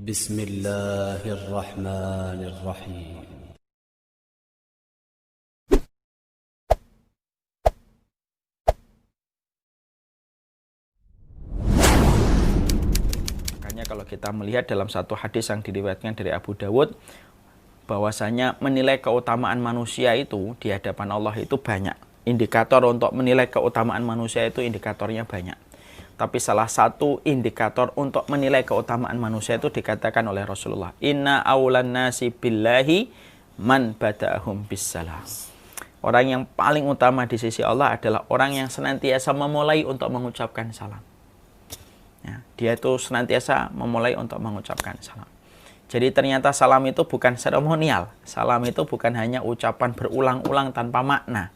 بسم الله الرحمن الرحيم. Makanya kalau kita melihat dalam satu hadis yang diriwayatkan dari Abu Dawud, bahwasanya menilai keutamaan manusia itu di hadapan Allah itu banyak. Indikator untuk menilai keutamaan manusia itu indikatornya banyak. Tapi salah satu indikator untuk menilai keutamaan manusia itu dikatakan oleh Rasulullah, Inna awlan nasi billahi man bada'ahum bissalam. Orang yang paling utama di sisi Allah adalah orang yang senantiasa memulai untuk mengucapkan salam. Ya, dia itu senantiasa memulai untuk mengucapkan salam. Jadi ternyata salam itu bukan seremonial. Salam itu bukan hanya ucapan berulang-ulang tanpa makna.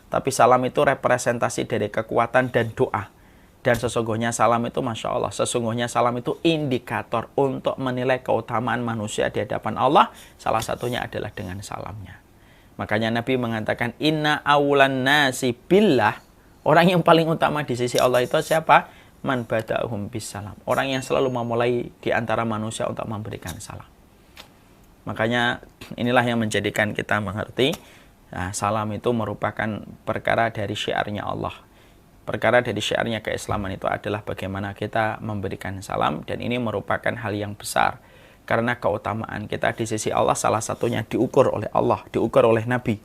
Tapi salam itu representasi dari kekuatan dan doa. Dan sesungguhnya salam itu, Masya Allah, sesungguhnya salam itu indikator untuk menilai keutamaan manusia di hadapan Allah. Salah satunya adalah dengan salamnya. Makanya Nabi mengatakan, Inna awlan nasi billah. Orang yang paling utama di sisi Allah itu siapa? Man bada'ahum bissalam. Orang yang selalu memulai di antara manusia untuk memberikan salam. Makanya inilah yang menjadikan kita mengerti, nah, salam itu merupakan perkara dari syiarnya Allah. Perkara dari syiarnya keislaman itu adalah bagaimana kita memberikan salam, dan ini merupakan hal yang besar. Karena keutamaan kita di sisi Allah salah satunya diukur oleh Allah, diukur oleh Nabi.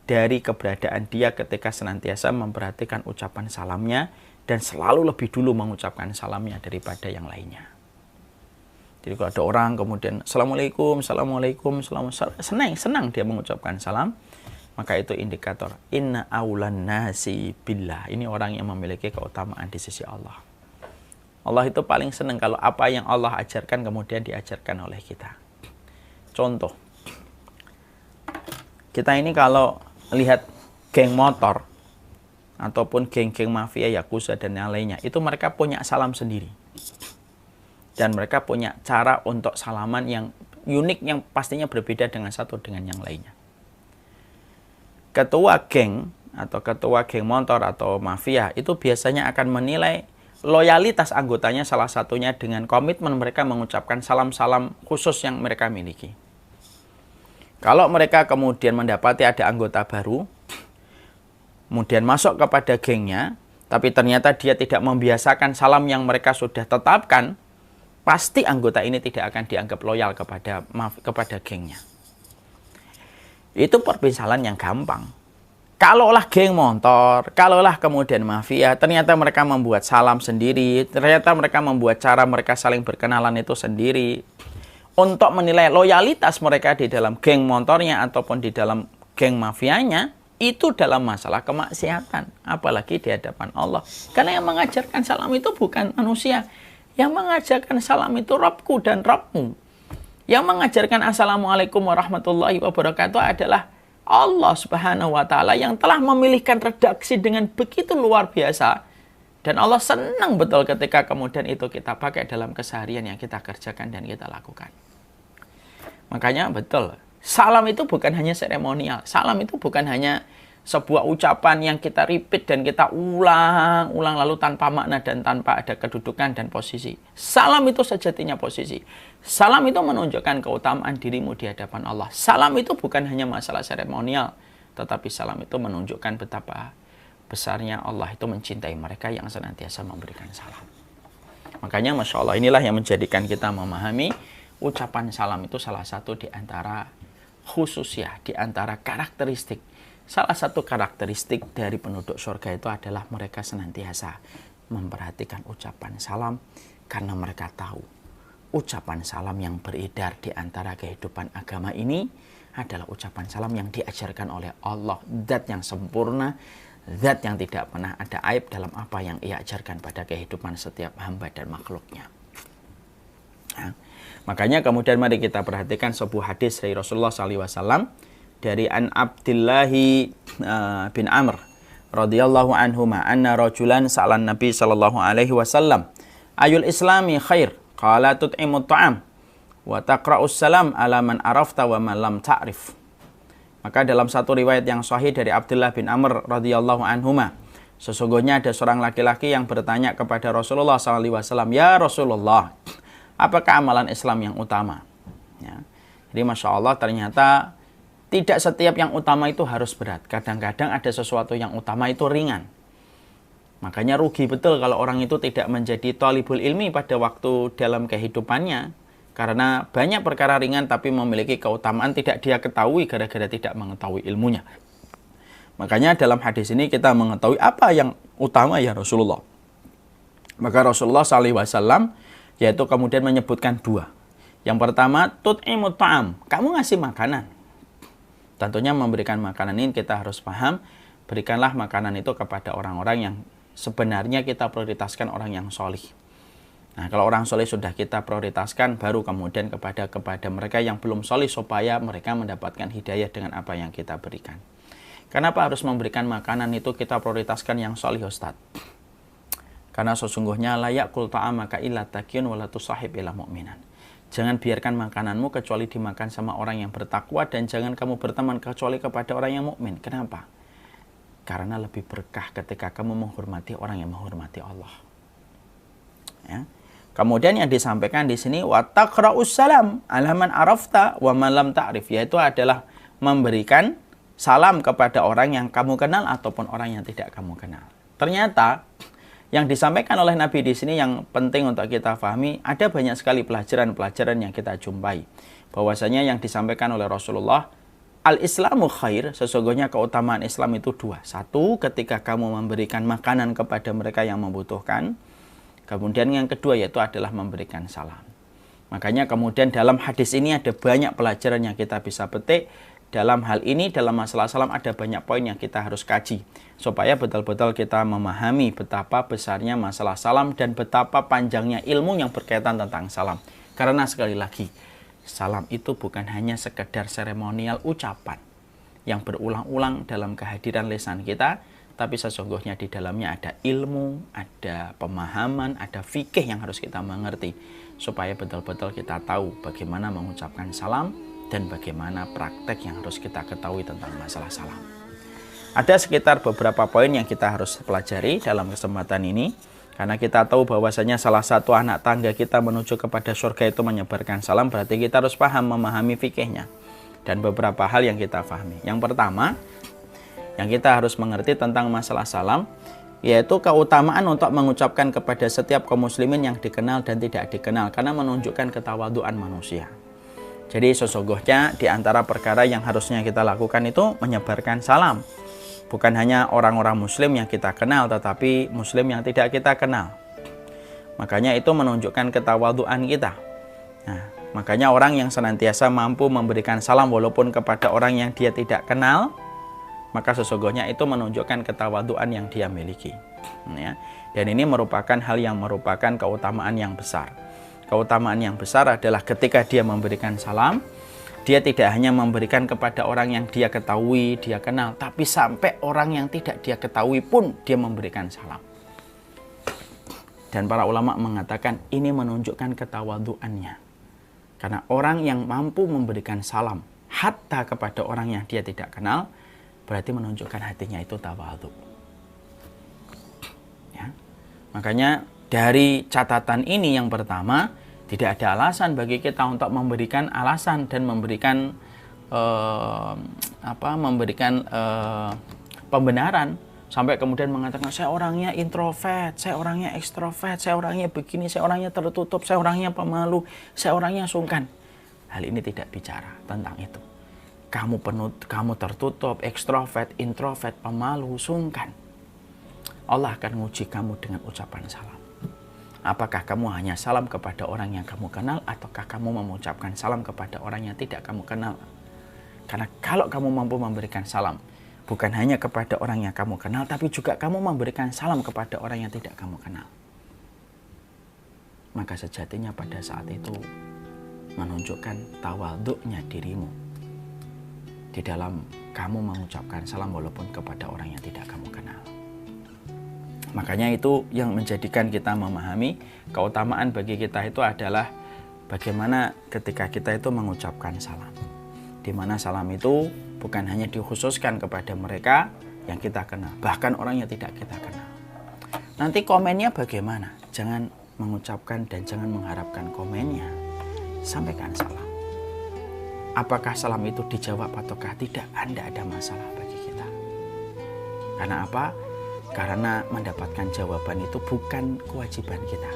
Dari keberadaan dia ketika senantiasa memperhatikan ucapan salamnya, dan selalu lebih dulu mengucapkan salamnya daripada yang lainnya. Jadi kalau ada orang kemudian Assalamualaikum, Assalamualaikum, senang dia mengucapkan salam, maka itu indikator inna awlan nasi billah. Ini orang yang memiliki keutamaan di sisi Allah. Allah itu paling senang kalau apa yang Allah ajarkan kemudian diajarkan oleh kita. Contoh, kita ini kalau lihat geng motor ataupun geng-geng mafia, yakuza dan yang lainnya, itu mereka punya salam sendiri. Dan mereka punya cara untuk salaman yang unik, yang pastinya berbeda dengan satu dengan yang lainnya. Ketua geng atau ketua geng motor atau mafia itu biasanya akan menilai loyalitas anggotanya salah satunya dengan komitmen mereka mengucapkan salam-salam khusus yang mereka miliki. Kalau mereka kemudian mendapati ada anggota baru, kemudian masuk kepada gengnya, tapi ternyata dia tidak membiasakan salam yang mereka sudah tetapkan, pasti anggota ini tidak akan dianggap loyal kepada gengnya. Itu permisalan yang gampang. Kalaulah geng motor, kalaulah kemudian mafia, ternyata mereka membuat salam sendiri, ternyata mereka membuat cara mereka saling berkenalan itu sendiri. Untuk menilai loyalitas mereka di dalam geng motornya ataupun di dalam geng mafianya, itu dalam masalah kemaksiatan, apalagi di hadapan Allah. Karena yang mengajarkan salam itu bukan manusia. Yang mengajarkan salam itu Rabbku dan Rabbmu. Yang mengajarkan Assalamualaikum warahmatullahi wabarakatuh adalah Allah Subhanahu wa Ta'ala, yang telah memilihkan redaksi dengan begitu luar biasa. Dan Allah senang betul ketika kemudian itu kita pakai dalam keseharian yang kita kerjakan dan kita lakukan. Makanya betul, salam itu bukan hanya seremonial. Salam itu bukan hanya sebuah ucapan yang kita repeat dan kita ulang lalu tanpa makna dan tanpa ada kedudukan dan posisi. Salam itu sejatinya posisi. Salam itu menunjukkan keutamaan dirimu di hadapan Allah. Salam itu bukan hanya masalah seremonial, tetapi salam itu menunjukkan betapa besarnya Allah itu mencintai mereka yang senantiasa memberikan salam. Makanya Masya Allah, inilah yang menjadikan kita memahami ucapan salam itu salah satu di antara khususnya, di antara karakteristik. Salah satu karakteristik dari penduduk surga itu adalah mereka senantiasa memperhatikan ucapan salam, karena mereka tahu ucapan salam yang beredar di antara kehidupan agama ini adalah ucapan salam yang diajarkan oleh Allah, zat yang sempurna, zat yang tidak pernah ada aib dalam apa yang ia ajarkan pada kehidupan setiap hamba dan makhluknya. Nah, makanya kemudian mari kita perhatikan sebuah hadis dari Rasulullah SAW, dari an Abdillahi bin Amr radhiyallahu anhuma anna rajulan sa'alan Nabi sallallahu alaihi wasallam ayul islami khair qala tut'imut ta'am wa taqra'us salam ala man arafta wa man lam ta'rif. Maka dalam satu riwayat yang sahih dari Abdullah bin Amr radhiyallahu anhuma, sesungguhnya ada seorang laki-laki yang bertanya kepada Rasulullah sallallahu alaihi wasallam, "Ya Rasulullah, apakah amalan Islam yang utama? Ya. Jadi Masya Allah ternyata tidak setiap yang utama itu harus berat. Kadang-kadang ada sesuatu yang utama itu ringan. Makanya rugi betul kalau orang itu tidak menjadi thalibul ilmi pada waktu dalam kehidupannya. Karena banyak perkara ringan tapi memiliki keutamaan tidak dia ketahui gara-gara tidak mengetahui ilmunya. Makanya dalam hadis ini kita mengetahui apa yang utama ya Rasulullah. Maka Rasulullah SAW yaitu kemudian menyebutkan dua. Yang pertama, tut'imut ta'am. Kamu ngasih makanan. Tentunya memberikan makanan ini kita harus paham. Berikanlah makanan itu kepada orang-orang yang sebenarnya kita prioritaskan orang yang solih. Nah, kalau orang solih sudah kita prioritaskan, baru kemudian kepada mereka yang belum solih supaya mereka mendapatkan hidayah dengan apa yang kita berikan. Kenapa harus memberikan makanan itu kita prioritaskan yang solih, Ustaz? Karena sesungguhnya layak kul ta'amaka illa taqiyun wa la tusahib illa mu'minan. Jangan biarkan makananmu kecuali dimakan sama orang yang bertakwa dan jangan kamu berteman kecuali kepada orang yang mukmin. Kenapa? Karena lebih berkah ketika kamu menghormati orang yang menghormati Allah. Ya. Kemudian yang disampaikan di sini wa taqra'us salam ala man arafta wa man lam ta'rif, yaitu adalah memberikan salam kepada orang yang kamu kenal ataupun orang yang tidak kamu kenal. Ternyata yang disampaikan oleh Nabi di sini yang penting untuk kita pahami, ada banyak sekali pelajaran-pelajaran yang kita jumpai. Bahwasanya yang disampaikan oleh Rasulullah, al-Islamu khair, sesungguhnya keutamaan Islam itu dua. Satu, ketika kamu memberikan makanan kepada mereka yang membutuhkan. Kemudian yang kedua yaitu adalah memberikan salam. Makanya kemudian dalam hadis ini ada banyak pelajaran yang kita bisa petik. Dalam hal ini, dalam masalah salam ada banyak poin yang kita harus kaji. Supaya betul-betul kita memahami betapa besarnya masalah salam dan betapa panjangnya ilmu yang berkaitan tentang salam. Karena sekali lagi, salam itu bukan hanya sekedar seremonial ucapan yang berulang-ulang dalam kehadiran lisan kita, tapi sesungguhnya di dalamnya ada ilmu, ada pemahaman, ada fikih yang harus kita mengerti. Supaya betul-betul kita tahu bagaimana mengucapkan salam dan bagaimana praktek yang harus kita ketahui tentang masalah salam. Ada sekitar beberapa poin yang kita harus pelajari dalam kesempatan ini. Karena kita tahu bahwasanya salah satu anak tangga kita menuju kepada surga itu menyebarkan salam, berarti kita harus paham, memahami fikihnya. Dan beberapa hal yang kita pahami. Yang pertama, yang kita harus mengerti tentang masalah salam, yaitu keutamaan untuk mengucapkan kepada setiap kaum muslimin yang dikenal dan tidak dikenal, karena menunjukkan ketawaduan manusia. Jadi sesungguhnya di antara perkara yang harusnya kita lakukan itu menyebarkan salam. Bukan hanya orang-orang muslim yang kita kenal, tetapi muslim yang tidak kita kenal. Makanya itu menunjukkan ketawaduan kita. Nah, makanya orang yang senantiasa mampu memberikan salam walaupun kepada orang yang dia tidak kenal, maka sesungguhnya itu menunjukkan ketawaduan yang dia miliki. Ya. Dan ini merupakan hal yang merupakan keutamaan yang besar. Keutamaan yang besar adalah ketika dia memberikan salam, dia tidak hanya memberikan kepada orang yang dia ketahui, dia kenal, tapi sampai orang yang tidak dia ketahui pun dia memberikan salam. Dan para ulama mengatakan ini menunjukkan ketawaduannya. Karena orang yang mampu memberikan salam hatta kepada orang yang dia tidak kenal, berarti menunjukkan hatinya itu tawadu. Ya. Makanya dari catatan ini yang pertama, tidak ada alasan bagi kita untuk memberikan alasan dan memberikan pembenaran sampai kemudian mengatakan saya orangnya introvert, saya orangnya ekstrovert, saya orangnya begini, saya orangnya tertutup, saya orangnya pemalu, saya orangnya sungkan. Hal ini tidak bicara tentang itu. Kamu tertutup, ekstrovert, introvert, pemalu, sungkan. Allah akan menguji kamu dengan ucapan salam. Apakah kamu hanya salam kepada orang yang kamu kenal, ataukah kamu mengucapkan salam kepada orang yang tidak kamu kenal? Karena kalau kamu mampu memberikan salam, bukan hanya kepada orang yang kamu kenal, tapi juga kamu memberikan salam kepada orang yang tidak kamu kenal. Maka sejatinya pada saat itu menunjukkan tawaduknya dirimu di dalam kamu mengucapkan salam walaupun kepada orang yang tidak kamu kenal. Makanya itu yang menjadikan kita memahami keutamaan bagi kita itu adalah bagaimana ketika kita itu mengucapkan salam. Di mana salam itu bukan hanya dikhususkan kepada mereka yang kita kenal, bahkan orang yang tidak kita kenal. Nanti komennya bagaimana? Jangan mengucapkan dan jangan mengharapkan komennya. Sampaikan salam. Apakah salam itu dijawab ataukah tidak, tidak ada masalah bagi kita. Karena apa? Karena mendapatkan jawaban itu bukan kewajiban kita.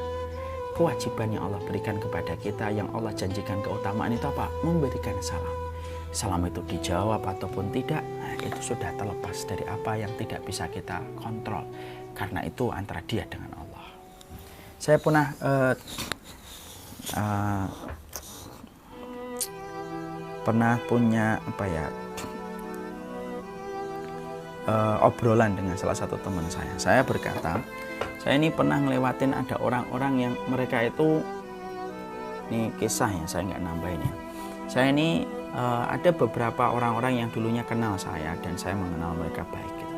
Kewajiban yang Allah berikan kepada kita, yang Allah janjikan keutamaan itu apa? Memberikan salam. Salam itu dijawab ataupun tidak, nah, itu sudah terlepas dari apa yang tidak bisa kita kontrol. Karena itu antara dia dengan Allah. Saya pernah punya obrolan dengan salah satu teman saya. Saya berkata, saya ini pernah ngelewatin ada orang-orang yang mereka itu, ini kisah ya, saya nggak nambahin ya. Saya ini ada beberapa orang-orang yang dulunya kenal saya dan saya mengenal mereka baik gitu.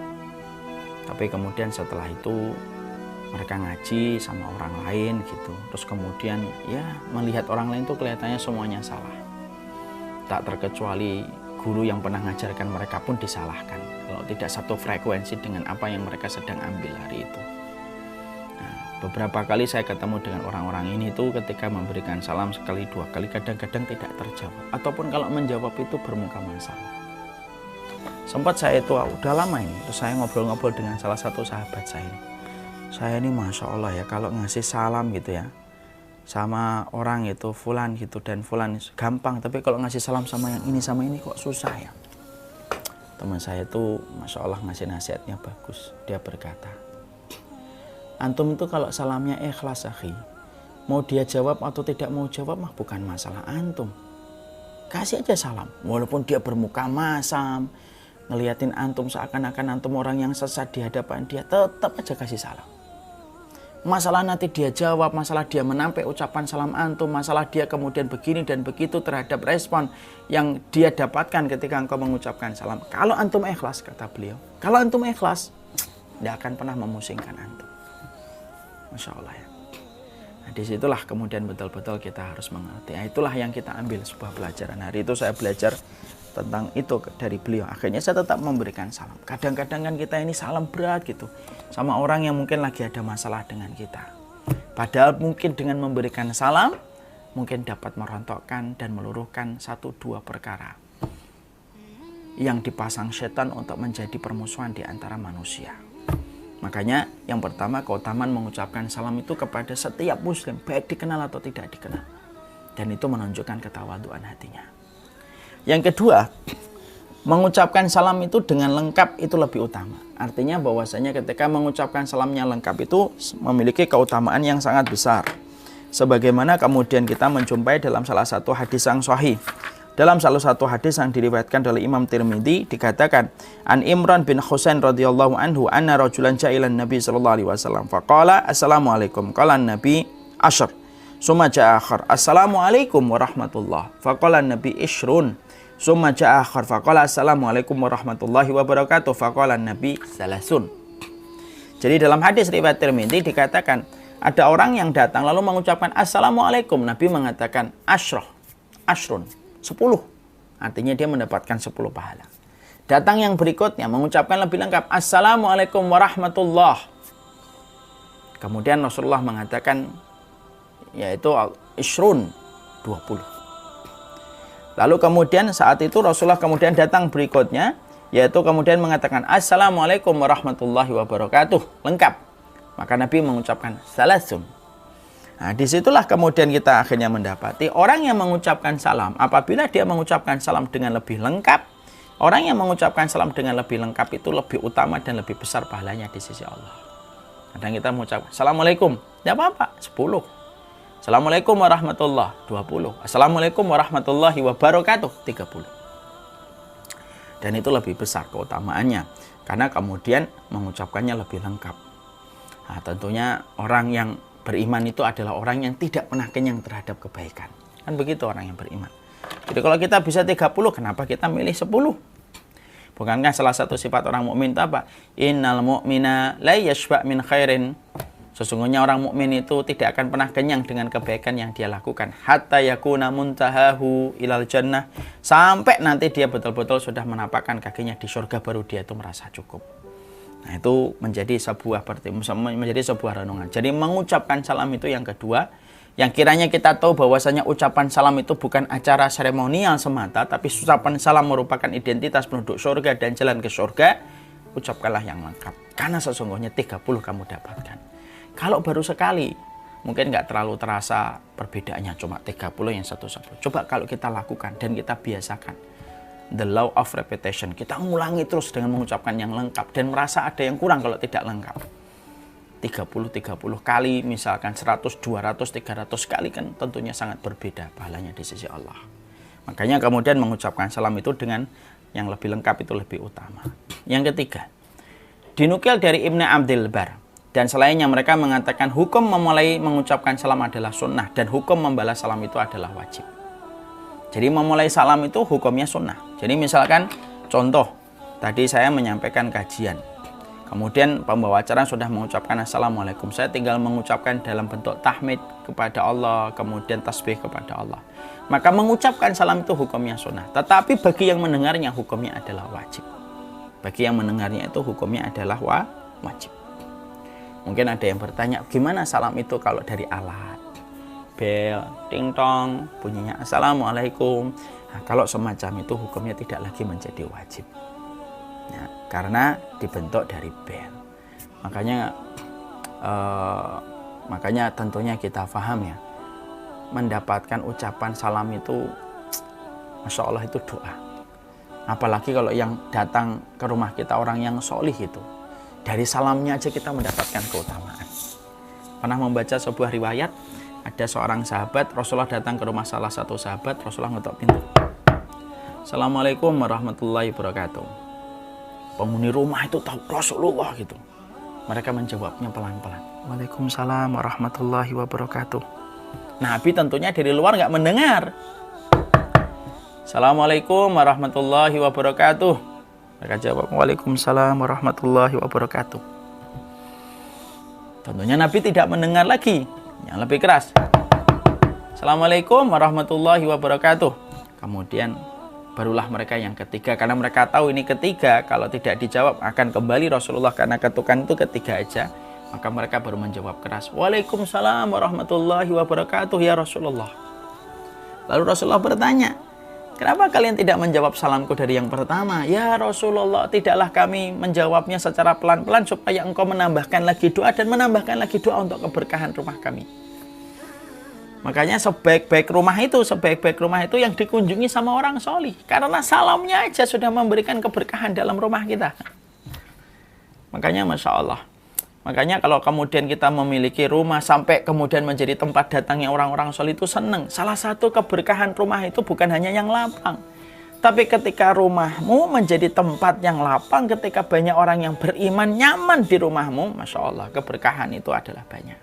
Tapi kemudian setelah itu mereka ngaji sama orang lain gitu. Terus kemudian ya melihat orang lain tuh kelihatannya semuanya salah. Tak terkecuali guru yang pernah mengajarkan mereka pun disalahkan kalau tidak satu frekuensi dengan apa yang mereka sedang ambil hari itu. Nah, beberapa kali saya ketemu dengan orang-orang ini tuh ketika memberikan salam sekali dua kali kadang-kadang tidak terjawab, ataupun kalau menjawab itu bermuka masam. Sempat saya itu udah lama ini, terus saya ngobrol-ngobrol dengan salah satu sahabat saya ini. Saya ini Masya Allah ya, kalau ngasih salam gitu ya sama orang itu fulan gitu dan fulan gampang, tapi kalau ngasih salam sama yang ini sama ini kok susah ya. Teman saya itu Masya Allah ngasih nasihatnya bagus. Dia berkata, antum itu kalau salamnya ikhlas akhi, mau dia jawab atau tidak mau jawab mah bukan masalah antum. Kasih aja salam, walaupun dia bermuka masam, ngeliatin antum seakan-akan antum orang yang sesat di hadapan dia, tetap aja kasih salam. Masalah nanti dia jawab, masalah dia menampik ucapan salam antum, masalah dia kemudian begini dan begitu terhadap respon yang dia dapatkan ketika engkau mengucapkan salam. Kalau antum ikhlas, kata beliau, kalau antum ikhlas, tidak akan pernah memusingkan antum. Masya Allah ya. Nah, disitulah kemudian betul-betul kita harus mengerti. Nah, itulah yang kita ambil sebuah pelajaran. Hari itu saya belajar tentang itu dari beliau. Akhirnya saya tetap memberikan salam. Kadang-kadang kan kita ini salam berat gitu sama orang yang mungkin lagi ada masalah dengan kita. Padahal mungkin dengan memberikan salam mungkin dapat merontokkan dan meluruhkan 1-2 perkara yang dipasang setan untuk menjadi permusuhan di antara manusia. Makanya yang pertama, keutamaan mengucapkan salam itu kepada setiap muslim, baik dikenal atau tidak dikenal. Dan itu menunjukkan ketawaduan hatinya. Yang kedua, mengucapkan salam itu dengan lengkap itu lebih utama. Artinya bahwasanya ketika mengucapkan salamnya lengkap itu memiliki keutamaan yang sangat besar. Sebagaimana kemudian kita menjumpai dalam salah satu hadis yang sahih. Dalam salah satu hadis yang diriwayatkan oleh Imam Tirmidzi dikatakan, An Imran bin Husain radhiyallahu anhu anna rajulan ja'ilan Nabi sallallahu alaihi wasallam faqala assalamualaikum qala Nabi asyr summa ja'a akhar assalamualaikum warahmatullah faqala Nabi ishrun summa ja'a akhar faqala assalamualaikum warahmatullahi wabarakatuh faqala Nabi salasun. Jadi dalam hadis riwayat Tirmidzi dikatakan ada orang yang datang lalu mengucapkan assalamualaikum, Nabi mengatakan ashrun 10, artinya dia mendapatkan 10 pahala. Datang yang berikutnya mengucapkan lebih lengkap assalamualaikum warahmatullah, kemudian Rasulullah mengatakan yaitu ishrun 20. Lalu kemudian saat itu Rasulullah kemudian datang berikutnya, yaitu kemudian mengatakan assalamualaikum warahmatullahi wabarakatuh, lengkap. Maka Nabi mengucapkan salasun. Nah, disitulah kemudian kita akhirnya mendapati orang yang mengucapkan salam, apabila dia mengucapkan salam dengan lebih lengkap, orang yang mengucapkan salam dengan lebih lengkap itu lebih utama dan lebih besar pahalanya di sisi Allah. Kadang kita mengucapkan assalamualaikum, tidak apa-apa, 10. Assalamualaikum warahmatullahi 20. Assalamualaikum warahmatullahi wabarakatuh 30. Dan itu lebih besar keutamaannya karena kemudian mengucapkannya lebih lengkap. Nah, tentunya orang yang beriman itu adalah orang yang tidak pernah kenyang terhadap kebaikan. Kan begitu orang yang beriman. Jadi kalau kita bisa 30, kenapa kita milih 10? Bukankah salah satu sifat orang mukmin itu apa? Innal mu'mina la yashba' min khairin. Sesungguhnya orang mukmin itu tidak akan pernah kenyang dengan kebaikan yang dia lakukan. Hatta yakuna muntahahu ilal jannah. Sampai nanti dia betul-betul sudah menapakkan kakinya di surga, baru dia itu merasa cukup. Nah, itu menjadi sebuah renungan. Jadi mengucapkan salam itu yang kedua, yang kiranya kita tahu bahwasanya ucapan salam itu bukan acara seremonial semata, tapi ucapan salam merupakan identitas penduduk surga dan jalan ke surga. Ucapkanlah yang lengkap, karena sesungguhnya 30 kamu dapatkan. Kalau baru sekali, mungkin nggak terlalu terasa perbedaannya, cuma 30 yang satu-satu. Coba kalau kita lakukan dan kita biasakan. The law of repetition. Kita mengulangi terus dengan mengucapkan yang lengkap dan merasa ada yang kurang kalau tidak lengkap. 30 kali, misalkan 100, 200, 300 kali kan tentunya sangat berbeda pahalanya di sisi Allah. Makanya kemudian mengucapkan salam itu dengan yang lebih lengkap itu lebih utama. Yang ketiga, dinukil dari Ibnu Abdul Bar dan selainnya mereka mengatakan hukum memulai mengucapkan salam adalah sunnah dan hukum membalas salam itu adalah wajib. Jadi memulai salam itu hukumnya sunnah. Jadi misalkan contoh, tadi saya menyampaikan kajian. Kemudian pembawa acara sudah mengucapkan Assalamualaikum. Saya tinggal mengucapkan dalam bentuk tahmid kepada Allah, kemudian tasbih kepada Allah. Maka mengucapkan salam itu hukumnya sunnah. Tetapi bagi yang mendengarnya hukumnya adalah wajib. Bagi yang mendengarnya itu hukumnya adalah wajib. Mungkin ada yang bertanya, gimana salam itu kalau dari alat? Bel, ting tong, bunyinya Assalamualaikum. Nah, kalau semacam itu hukumnya tidak lagi menjadi wajib. Ya, karena dibentuk dari bel. Makanya tentunya kita paham ya, mendapatkan ucapan salam itu Masya Allah itu doa. Apalagi kalau yang datang ke rumah kita orang yang solih itu, dari salamnya aja kita mendapatkan keutamaan. Pernah membaca sebuah riwayat, ada seorang sahabat, Rasulullah datang ke rumah salah satu sahabat, Rasulullah ngetok pintu. Assalamualaikum warahmatullahi wabarakatuh. Penghuni rumah itu tahu Rasulullah gitu. Mereka menjawabnya pelan-pelan. Waalaikumsalam warahmatullahi wabarakatuh. Nabi tentunya dari luar nggak mendengar. Assalamualaikum warahmatullahi wabarakatuh. Mereka jawab, Waalaikumsalam warahmatullahi wabarakatuh. Tentunya Nabi tidak mendengar lagi. Yang lebih keras. Assalamualaikum warahmatullahi wabarakatuh. Kemudian barulah mereka yang ketiga, karena mereka tahu ini ketiga, kalau tidak dijawab akan kembali Rasulullah, karena ketukan itu ketiga aja. Maka mereka baru menjawab keras, Waalaikumsalam warahmatullahi wabarakatuh ya Rasulullah. Lalu Rasulullah bertanya, kenapa kalian tidak menjawab salamku dari yang pertama? Ya Rasulullah, tidaklah kami menjawabnya secara pelan-pelan supaya engkau menambahkan lagi doa dan menambahkan lagi doa untuk keberkahan rumah kami. Makanya sebaik-baik rumah itu yang dikunjungi sama orang solih. Karena salamnya aja sudah memberikan keberkahan dalam rumah kita. Makanya Masya Allah. Makanya kalau kemudian kita memiliki rumah sampai kemudian menjadi tempat datangnya orang-orang solih itu senang. Salah satu keberkahan rumah itu bukan hanya yang lapang. Tapi ketika rumahmu menjadi tempat yang lapang, ketika banyak orang yang beriman nyaman di rumahmu, Masya Allah, keberkahan itu adalah banyak.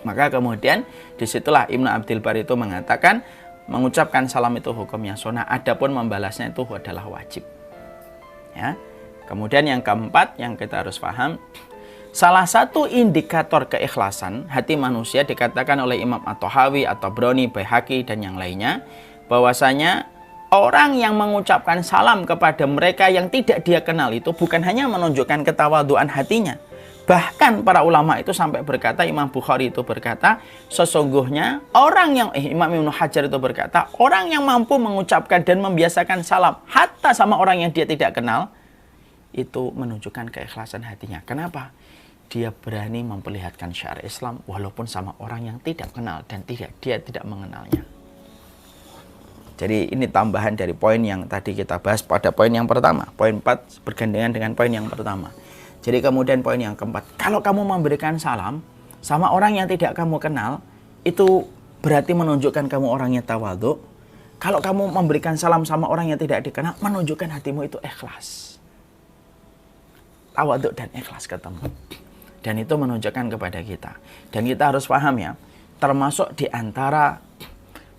Maka kemudian disitulah Ibnu Abdul Bar itu mengatakan mengucapkan salam itu hukumnya sunnah, adapun membalasnya itu adalah wajib. Ya. Kemudian yang keempat yang kita harus paham, salah satu indikator keikhlasan hati manusia dikatakan oleh Imam At-Tahawi, At-Tabrani, Baihaqi dan yang lainnya, bahwasanya orang yang mengucapkan salam kepada mereka yang tidak dia kenal itu bukan hanya menunjukkan ketawaduan hatinya. Bahkan para ulama itu sampai berkata, Imam Bukhari itu berkata, sesungguhnya orang yang, Imam Ibnu Hajar itu berkata, orang yang mampu mengucapkan dan membiasakan salam hatta sama orang yang dia tidak kenal, itu menunjukkan keikhlasan hatinya. Kenapa? Dia berani memperlihatkan syiar Islam walaupun sama orang yang tidak kenal dan dia tidak mengenalnya. Jadi ini tambahan dari poin yang tadi kita bahas pada poin yang pertama. Poin 4 bergandengan dengan poin yang pertama. Jadi kemudian poin yang keempat, kalau kamu memberikan salam sama orang yang tidak kamu kenal, itu berarti menunjukkan kamu orangnya tawadhu. Kalau kamu memberikan salam sama orang yang tidak dikenal, menunjukkan hatimu itu ikhlas. Tawadhu dan ikhlas ketemu. Dan itu menunjukkan kepada kita. Dan kita harus paham ya, termasuk di antara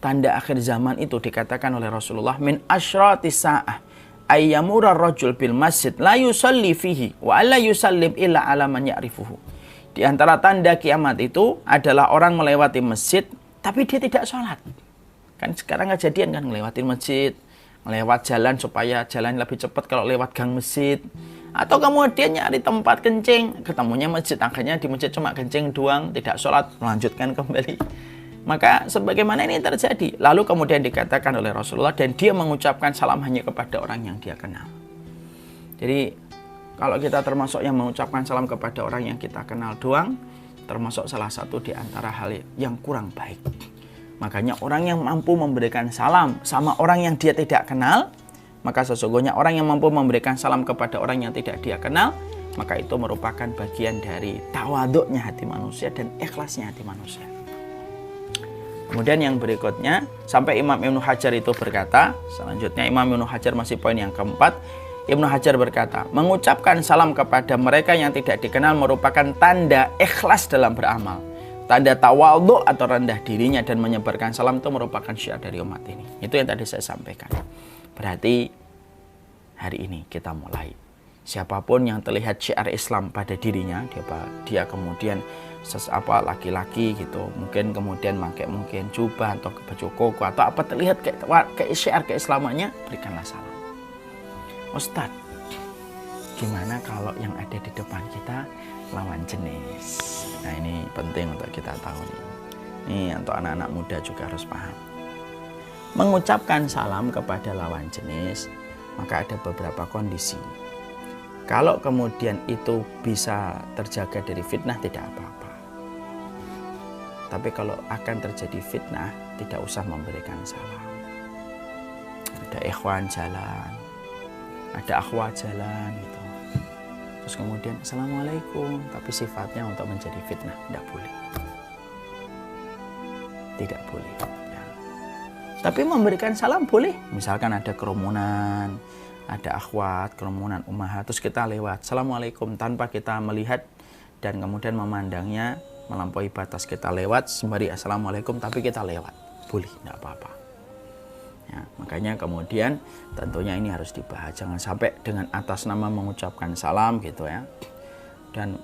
tanda akhir zaman itu dikatakan oleh Rasulullah, min asyratis sa'ah ayyamura rajul bil masjid la yusalli fihi wa la yusallim illa ala man ya'rifuhu. Di antara tanda kiamat itu adalah orang melewati masjid tapi dia tidak sholat. Kan sekarang kejadian kan melewati masjid, melewat jalan supaya jalan lebih cepat kalau lewat gang masjid, Atau kemudian nyari tempat kencing, ketemunya masjid, akhirnya di masjid cuma kencing doang, tidak sholat, melanjutkan kembali. Maka sebagaimana ini terjadi, lalu kemudian dikatakan oleh Rasulullah, dan dia mengucapkan salam hanya kepada orang yang dia kenal. Jadi kalau kita termasuk yang mengucapkan salam kepada orang yang kita kenal doang, termasuk salah satu di antara hal yang kurang baik. Makanya orang yang mampu memberikan salam sama orang yang dia tidak kenal, maka sesungguhnya orang yang mampu memberikan salam kepada orang yang tidak dia kenal, maka itu merupakan bagian dari tawaduknya hati manusia dan ikhlasnya hati manusia. Kemudian yang berikutnya, sampai Imam Ibnu Hajar itu berkata, selanjutnya Imam Ibnu Hajar masih poin yang keempat, Ibnu Hajar berkata, mengucapkan salam kepada mereka yang tidak dikenal merupakan tanda ikhlas dalam beramal. Tanda tawadhu atau rendah dirinya, dan menyebarkan salam itu merupakan syiar dari umat ini. Itu yang tadi saya sampaikan. Berarti hari ini kita mulai. Siapapun yang terlihat syiar Islam pada dirinya, dia kemudian laki-laki gitu, mungkin kemudian pakai mungkin jubah atau baju koko atau apa, terlihat kayak syiar keislamannya, berikanlah salam. Ustadz, gimana kalau yang ada di depan kita lawan jenis? Nah, ini penting untuk kita tahu nih. Ini untuk anak-anak muda juga harus paham. Mengucapkan salam kepada lawan jenis, maka ada beberapa kondisi. Kalau kemudian itu bisa terjaga dari fitnah, tidak apa-apa. Tapi kalau akan terjadi fitnah, tidak usah memberikan salam. Ada ikhwan jalan, ada akhwat jalan gitu. Terus kemudian assalamualaikum, tapi sifatnya untuk menjadi fitnah, tidak boleh. Tidak boleh. Tapi memberikan salam boleh. Misalkan ada kerumunan, ada akhwat, kerumunan ummahat, terus kita lewat, assalamualaikum, tanpa kita melihat dan kemudian memandangnya melampaui batas, kita lewat sembari assalamualaikum, tapi kita lewat, boleh, tidak apa-apa. Ya, makanya kemudian tentunya ini harus dibahas, jangan sampai dengan atas nama mengucapkan salam gitu ya, dan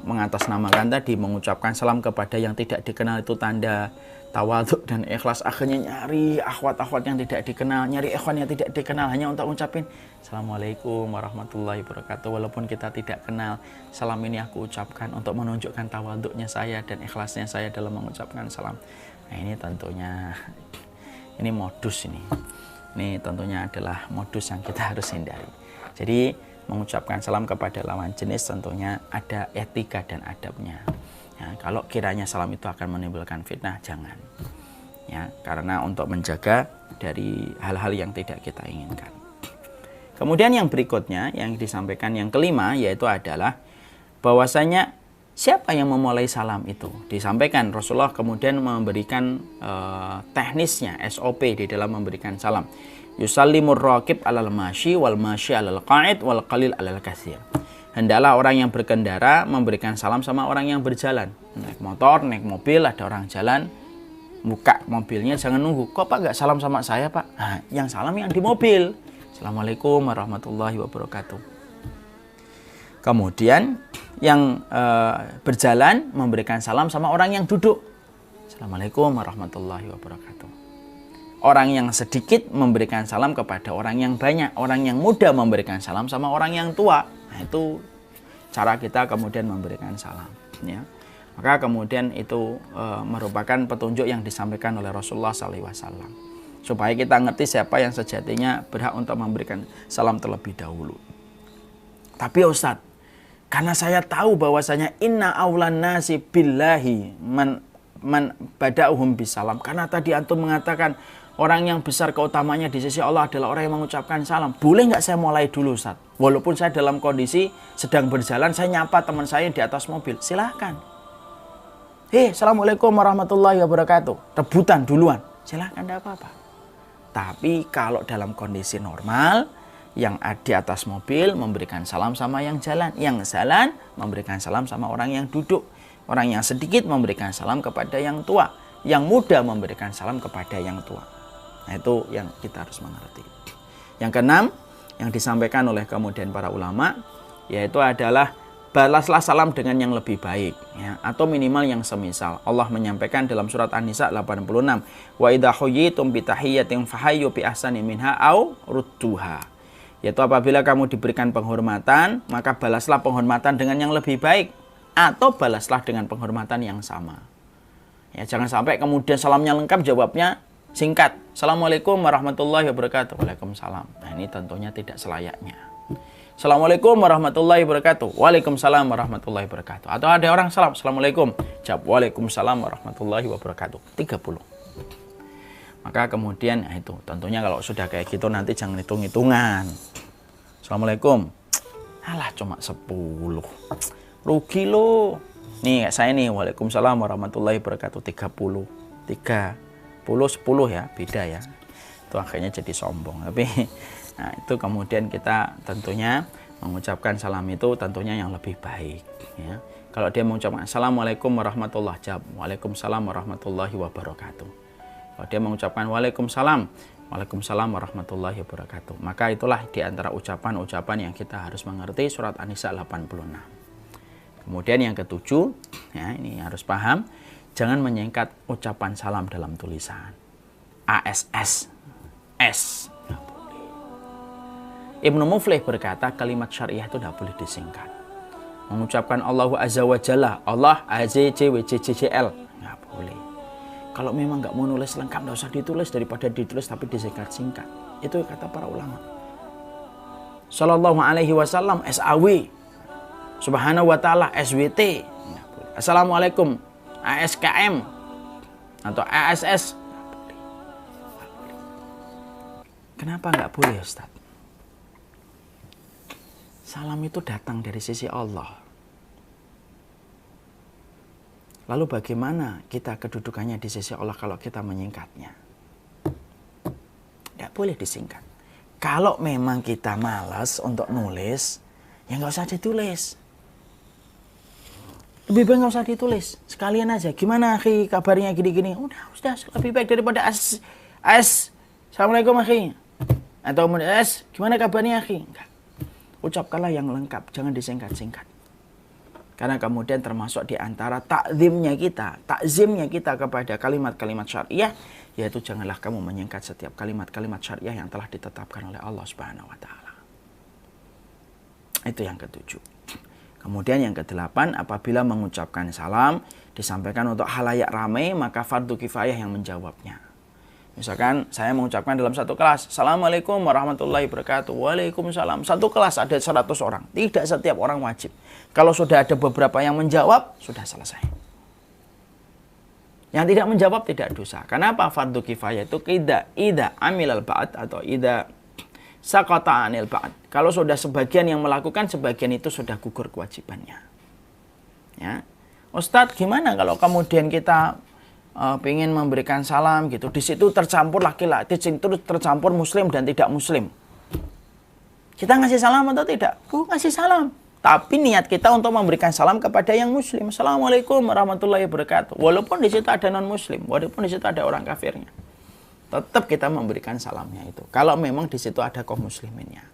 mengatasnamakan tadi mengucapkan salam kepada yang tidak dikenal itu tanda tawaduk dan ikhlas, akhirnya nyari akhwat-akhwat yang tidak dikenal, nyari ikhwan yang tidak dikenal hanya untuk mengucapin assalamualaikum warahmatullahi wabarakatuh, walaupun kita tidak kenal. Salam ini aku ucapkan untuk menunjukkan tawaduknya saya dan ikhlasnya saya dalam mengucapkan salam. Nah, ini tentunya ini modus ini tentunya adalah modus yang kita harus hindari. Jadi mengucapkan salam kepada lawan jenis tentunya ada etika dan adabnya. Ya, kalau kiranya salam itu akan menimbulkan fitnah, jangan. Ya, karena untuk menjaga dari hal-hal yang tidak kita inginkan. Kemudian yang berikutnya yang disampaikan yang kelima yaitu adalah bahwasanya siapa yang memulai salam itu disampaikan Rasulullah kemudian memberikan teknisnya, SOP di dalam memberikan salam. Yusallimur raqib alal masyi wal masyi alal qa'id wal qalil alal katsir. Hendaklah orang yang berkendara memberikan salam sama orang yang berjalan. Naik motor, naik mobil, ada orang jalan, buka mobilnya, jangan nunggu. Kok Pak nggak salam sama saya Pak? Nah, yang salam yang di mobil. Assalamualaikum warahmatullahi wabarakatuh. Kemudian yang berjalan memberikan salam sama orang yang duduk. Assalamualaikum warahmatullahi wabarakatuh. Orang yang sedikit memberikan salam kepada orang yang banyak. Orang yang muda memberikan salam sama orang yang tua. Nah, itu cara kita kemudian memberikan salam. Ya. Maka kemudian itu merupakan petunjuk yang disampaikan oleh Rasulullah SAW. Supaya kita ngerti siapa yang sejatinya berhak untuk memberikan salam terlebih dahulu. Tapi Ustadz, karena saya tahu bahwasanya inna aulan nasi billahi man bada'uhum bisalam. Karena tadi antum mengatakan orang yang besar keutamanya di sisi Allah adalah orang yang mengucapkan salam. Boleh nggak saya mulai dulu Ustaz? Walaupun saya dalam kondisi sedang berjalan, saya nyapa teman saya di atas mobil. Silahkan. Assalamualaikum warahmatullahi wabarakatuh. Rebutan duluan. Silahkan, tidak apa-apa. Tapi kalau dalam kondisi normal, yang di atas mobil memberikan salam sama yang jalan. Yang jalan memberikan salam sama orang yang duduk. Orang yang sedikit memberikan salam kepada yang tua. Yang muda memberikan salam kepada yang tua. Nah, itu yang kita harus mengerti. Yang keenam, yang disampaikan oleh kemudian para ulama, yaitu adalah balaslah salam dengan yang lebih baik, ya, atau minimal yang semisal. Allah menyampaikan dalam surat An-Nisa 86, wa idza huyyitum bi tahiyyatin fahayyu bi ahsani minha aw rudduha. Yaitu apabila kamu diberikan penghormatan, maka balaslah penghormatan dengan yang lebih baik. Atau balaslah dengan penghormatan yang sama. Ya, jangan sampai kemudian salamnya lengkap, jawabnya singkat. Assalamualaikum warahmatullahi wabarakatuh. Waalaikumsalam. Nah, ini tentunya tidak selayaknya. Assalamualaikum warahmatullahi wabarakatuh. Waalaikumsalam warahmatullahi wabarakatuh. Atau ada orang salam, Assalamualaikum. Jawab, Waalaikumsalam warahmatullahi wabarakatuh. 30. Maka kemudian, nah itu tentunya kalau sudah kayak gitu nanti jangan hitung-hitungan. Assalamualaikum. Alah cuma 10. Rugi lo. Nih kayak saya nih, Waalaikumsalam warahmatullahi wabarakatuh. 30. 10 ya, beda ya. Itu akhirnya jadi sombong. Tapi nah, itu kemudian kita tentunya mengucapkan salam itu tentunya yang lebih baik. Ya. Kalau dia mengucapkan Assalamualaikum warahmatullahi wabarakatuh, Waalaikumsalam warahmatullahi wabarakatuh. Kalau dia mengucapkan Waalaikumsalam, Waalaikumsalam warahmatullahi wabarakatuh. Maka itulah di antara ucapan-ucapan yang kita harus mengerti surat An-Nisa 86. Kemudian yang ketujuh, ya ini harus paham, jangan menyingkat ucapan salam dalam tulisan. ASS, S. Ibnu Muflih berkata kalimat syariah itu tidak boleh disingkat. Mengucapkan Allahu Azza wa Jalla, Allah AZCWJJL, nggak boleh. Kalau memang nggak mau nulis lengkap, nggak usah ditulis, daripada ditulis tapi disingkat-singkat. Itu kata para ulama. Sallallahu alaihi wasallam SAW, Subhanahu wa ta'ala SWT. Assalamualaikum ASKM atau ASS. Kenapa nggak boleh, Ustaz? Salam itu datang dari sisi Allah. Lalu bagaimana kita kedudukannya di sisi Allah kalau kita menyingkatnya? Tidak boleh disingkat. Kalau memang kita malas untuk nulis, ya nggak usah ditulis. Lebih baik nggak usah ditulis. Sekalian aja. Gimana akhi kabarnya gini-gini? Udah lebih baik daripada Assalamualaikum akhi. Atau gimana kabarnya akhi? Enggak. Ucapkanlah yang lengkap, jangan disingkat-singkat. Karena kemudian termasuk di antara takzimnya kita kepada kalimat-kalimat syariah, yaitu janganlah kamu menyingkat setiap kalimat-kalimat syariah yang telah ditetapkan oleh Allah Subhanahu wa taala. Itu yang ketujuh. Kemudian yang kedelapan, apabila mengucapkan salam disampaikan untuk halayak ramai, maka fardu kifayah yang menjawabnya. Misalkan saya mengucapkan dalam satu kelas, Assalamualaikum warahmatullahi wabarakatuh, Waalaikumsalam. Satu kelas ada 100 orang, tidak setiap orang wajib. Kalau sudah ada beberapa yang menjawab, sudah selesai. Yang tidak menjawab tidak dosa. Kenapa fardu kifayah itu ida amilal ba'd atau ida saqata anil ba'd. Kalau sudah sebagian yang melakukan, sebagian itu sudah gugur kewajibannya. Ya. Ustadz, gimana kalau kemudian kita pengen memberikan salam gitu, di situ tercampur laki-laki, di situ tercampur muslim dan tidak muslim. Kita ngasih salam atau tidak? Ngasih salam. Tapi niat kita untuk memberikan salam kepada yang muslim. Assalamualaikum warahmatullahi wabarakatuh. Walaupun di situ ada non muslim, walaupun di situ ada orang kafirnya, tetap kita memberikan salamnya itu. Kalau memang di situ ada kaum musliminnya.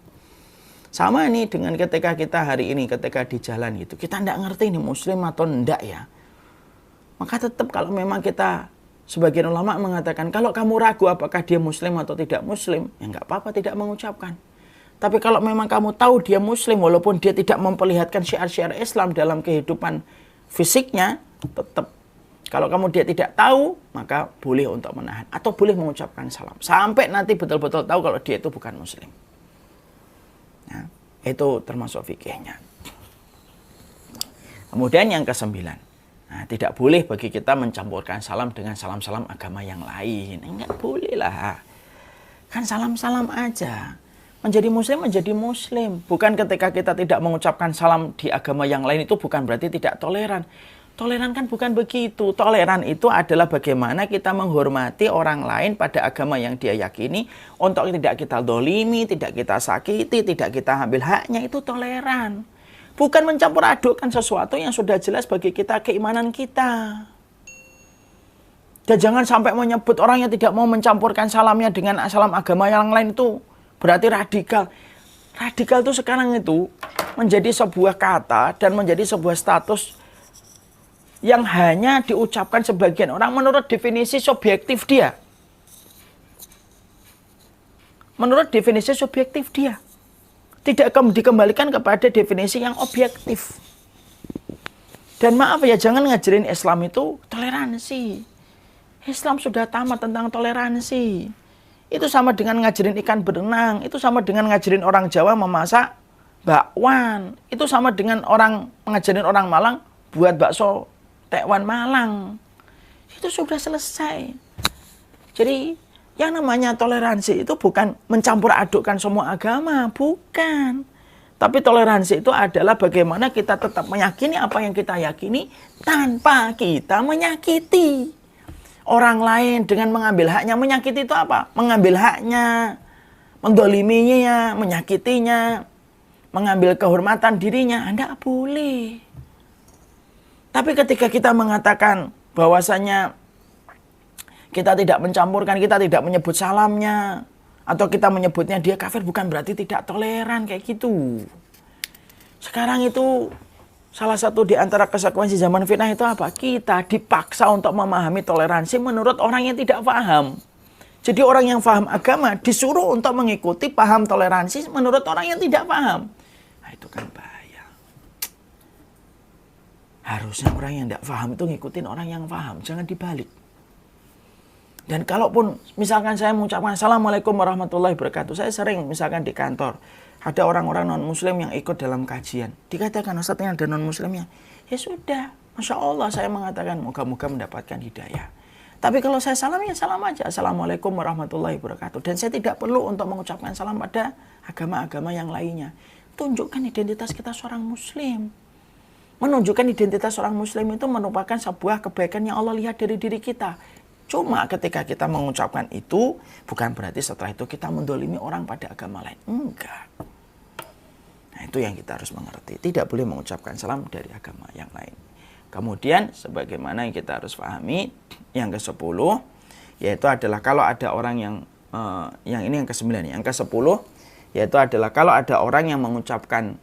Sama nih dengan ketika kita hari ini, ketika di jalan gitu, kita tidak ngerti ini muslim atau enggak ya. Maka tetap kalau memang kita, sebagian ulama mengatakan, kalau kamu ragu apakah dia muslim atau tidak muslim, ya nggak apa-apa tidak mengucapkan. Tapi kalau memang kamu tahu dia muslim, walaupun dia tidak memperlihatkan syiar-syiar Islam dalam kehidupan fisiknya, tetap kalau kamu dia tidak tahu, maka boleh untuk menahan. Atau boleh mengucapkan salam. Sampai nanti betul-betul tahu kalau dia itu bukan muslim. Nah, itu termasuk fikihnya. Kemudian yang ke-9. Nah, tidak boleh bagi kita mencampurkan salam dengan salam-salam agama yang lain. Enggak boleh lah. Kan salam-salam aja. Menjadi muslim. Bukan ketika kita tidak mengucapkan salam di agama yang lain itu bukan berarti tidak toleran. Toleran kan bukan begitu. Toleran itu adalah bagaimana kita menghormati orang lain pada agama yang dia yakini. Untuk tidak kita dolimi, tidak kita sakiti, tidak kita ambil haknya. Itu toleran. Bukan mencampur adukkan sesuatu yang sudah jelas bagi kita keimanan kita. Dan jangan sampai menyebut orang yang tidak mau mencampurkan salamnya dengan salam agama yang lain itu berarti radikal. Radikal itu sekarang itu menjadi sebuah kata dan menjadi sebuah status yang hanya diucapkan sebagian orang menurut definisi subjektif dia. Menurut definisi subjektif dia. Tidak dikembalikan kepada definisi yang objektif. Dan maaf ya, jangan ngajarin Islam itu toleransi. Islam sudah tamat tentang toleransi. Itu sama dengan ngajarin ikan berenang. Itu sama dengan ngajarin orang Jawa memasak bakwan. Itu sama dengan ngajarin orang Malang buat bakso tekwan Malang. Itu sudah selesai. Jadi yang namanya toleransi itu bukan mencampur adukkan semua agama. Bukan. Tapi toleransi itu adalah bagaimana kita tetap meyakini apa yang kita yakini tanpa kita menyakiti orang lain dengan mengambil haknya. Menyakiti itu apa? Mengambil haknya, mendoliminya, menyakitinya, mengambil kehormatan dirinya. Anda boleh. Tapi ketika kita mengatakan bahwasanya kita tidak mencampurkan, kita tidak menyebut salamnya, atau kita menyebutnya dia kafir, bukan berarti tidak toleran kayak gitu. Sekarang itu salah satu di antara konsekuensi zaman fitnah itu apa? Kita dipaksa untuk memahami toleransi menurut orang yang tidak paham. Jadi orang yang paham agama disuruh untuk mengikuti paham toleransi menurut orang yang tidak paham. Nah itu kan bahaya. Harusnya orang yang tidak paham itu ngikutin orang yang paham, jangan dibalik. Dan kalaupun misalkan saya mengucapkan Assalamualaikum warahmatullahi wabarakatuh, saya sering misalkan di kantor ada orang-orang non-muslim yang ikut dalam kajian. Dikatakan Ustaznya ada non-muslimnya. Ya sudah, Masya Allah saya mengatakan moga-moga mendapatkan hidayah. Tapi kalau saya salam, ya salam aja. Assalamualaikum warahmatullahi wabarakatuh. Dan saya tidak perlu untuk mengucapkan salam pada agama-agama yang lainnya. Tunjukkan identitas kita seorang muslim. Menunjukkan identitas seorang muslim itu merupakan sebuah kebaikan yang Allah lihat dari diri kita. Cuma ketika kita mengucapkan itu, bukan berarti setelah itu kita mendolimi orang pada agama lain. Enggak. Nah itu yang kita harus mengerti. Tidak boleh mengucapkan salam dari agama yang lain. Kemudian sebagaimana yang kita harus pahami, yang ke-10, yaitu adalah kalau ada orang yang ini yang ke-9, yang ke-10, yaitu adalah kalau ada orang yang mengucapkan,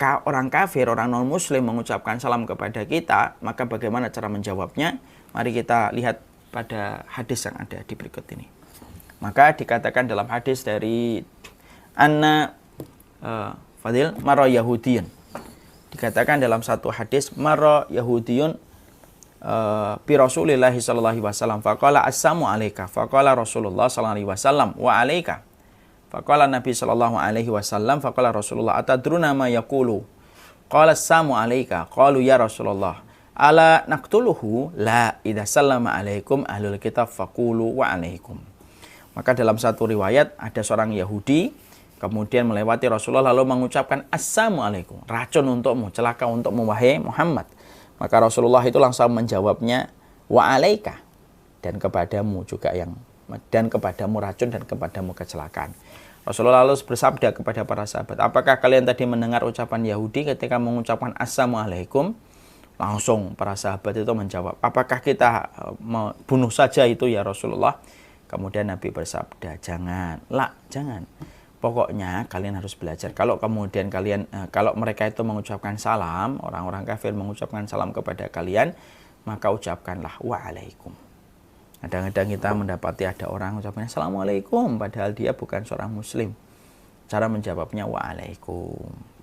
orang kafir, orang non-muslim mengucapkan salam kepada kita, maka bagaimana cara menjawabnya? Mari kita lihat pada hadis yang ada di berikut ini. Maka dikatakan dalam hadis dari Fadil Maro Yahudiyun. Dikatakan dalam satu hadis Maro Yahudiyun bi Rasulillahi sallallahu alaihi wasallam faqala assalamu alayka faqala Rasulullah sallallahu alaihi wasallam wa alayka faqala Nabi sallallahu alaihi wasallam faqala Rasulullah atadruna ma yaqulu qala assalamu alayka qalu ya Rasulullah ala naqtuluhu la idza sallama alaikum ahlul kitab faqulu wa alaikum. Maka dalam satu riwayat ada seorang Yahudi kemudian melewati Rasulullah lalu mengucapkan assalamualaikum, racun untukmu, celaka untukmu wahai Muhammad. Maka Rasulullah itu langsung menjawabnya wa alaika, dan kepadamu juga dan kepadamu racun dan kepadamu kecelakaan. Rasulullah lalu bersabda kepada para sahabat, apakah kalian tadi mendengar ucapan Yahudi ketika mengucapkan assalamualaikum? Langsung para sahabat itu menjawab, apakah kita bunuh saja itu ya Rasulullah? Kemudian Nabi bersabda, jangan. Pokoknya kalian harus belajar. Kalau kemudian kalau mereka itu mengucapkan salam, orang-orang kafir mengucapkan salam kepada kalian, maka ucapkanlah wa'alaikum. Kadang-kadang kita mendapati ada orang ucapnya assalamualaikum, padahal dia bukan seorang muslim. Cara menjawabnya wa'alaikum.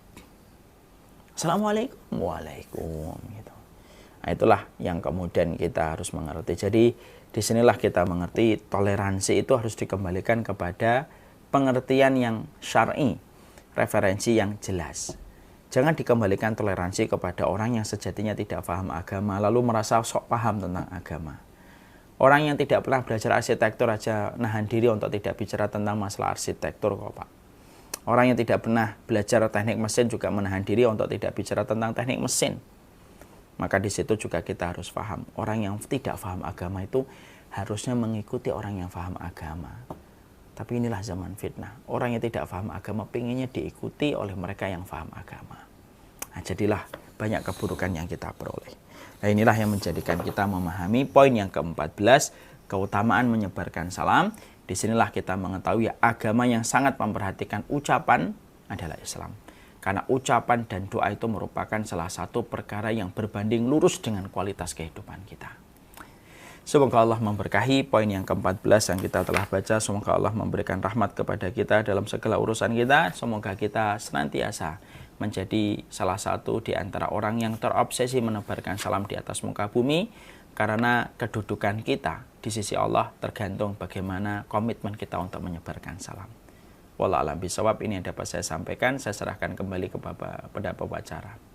Assalamualaikum, waalaikum. Gitu. Nah, itulah yang kemudian kita harus mengerti. Jadi disinilah kita mengerti toleransi itu harus dikembalikan kepada pengertian yang syar'i, referensi yang jelas. Jangan dikembalikan toleransi kepada orang yang sejatinya tidak paham agama, lalu merasa sok paham tentang agama. Orang yang tidak pernah belajar arsitektur aja nahan diri untuk tidak bicara tentang masalah arsitektur kok Pak. Orang yang tidak pernah belajar teknik mesin juga menahan diri untuk tidak bicara tentang teknik mesin. Maka di situ juga kita harus paham. Orang yang tidak paham agama itu harusnya mengikuti orang yang paham agama. Tapi inilah zaman fitnah. Orang yang tidak paham agama pengennya diikuti oleh mereka yang paham agama. Nah, jadilah banyak keburukan yang kita peroleh. Nah, inilah yang menjadikan kita memahami poin yang ke-14, keutamaan menyebarkan salam. Disinilah kita mengetahui agama yang sangat memperhatikan ucapan adalah Islam. Karena ucapan dan doa itu merupakan salah satu perkara yang berbanding lurus dengan kualitas kehidupan kita. Semoga Allah memberkahi poin yang ke-14 yang kita telah baca. Semoga Allah memberikan rahmat kepada kita dalam segala urusan kita. Semoga kita senantiasa menjadi salah satu di antara orang yang terobsesi menebarkan salam di atas muka bumi. Karena kedudukan kita di sisi Allah tergantung bagaimana komitmen kita untuk menyebarkan salam. Wallahu a'lam bishawab, ini yang dapat saya sampaikan. Saya serahkan kembali kepada pembicara.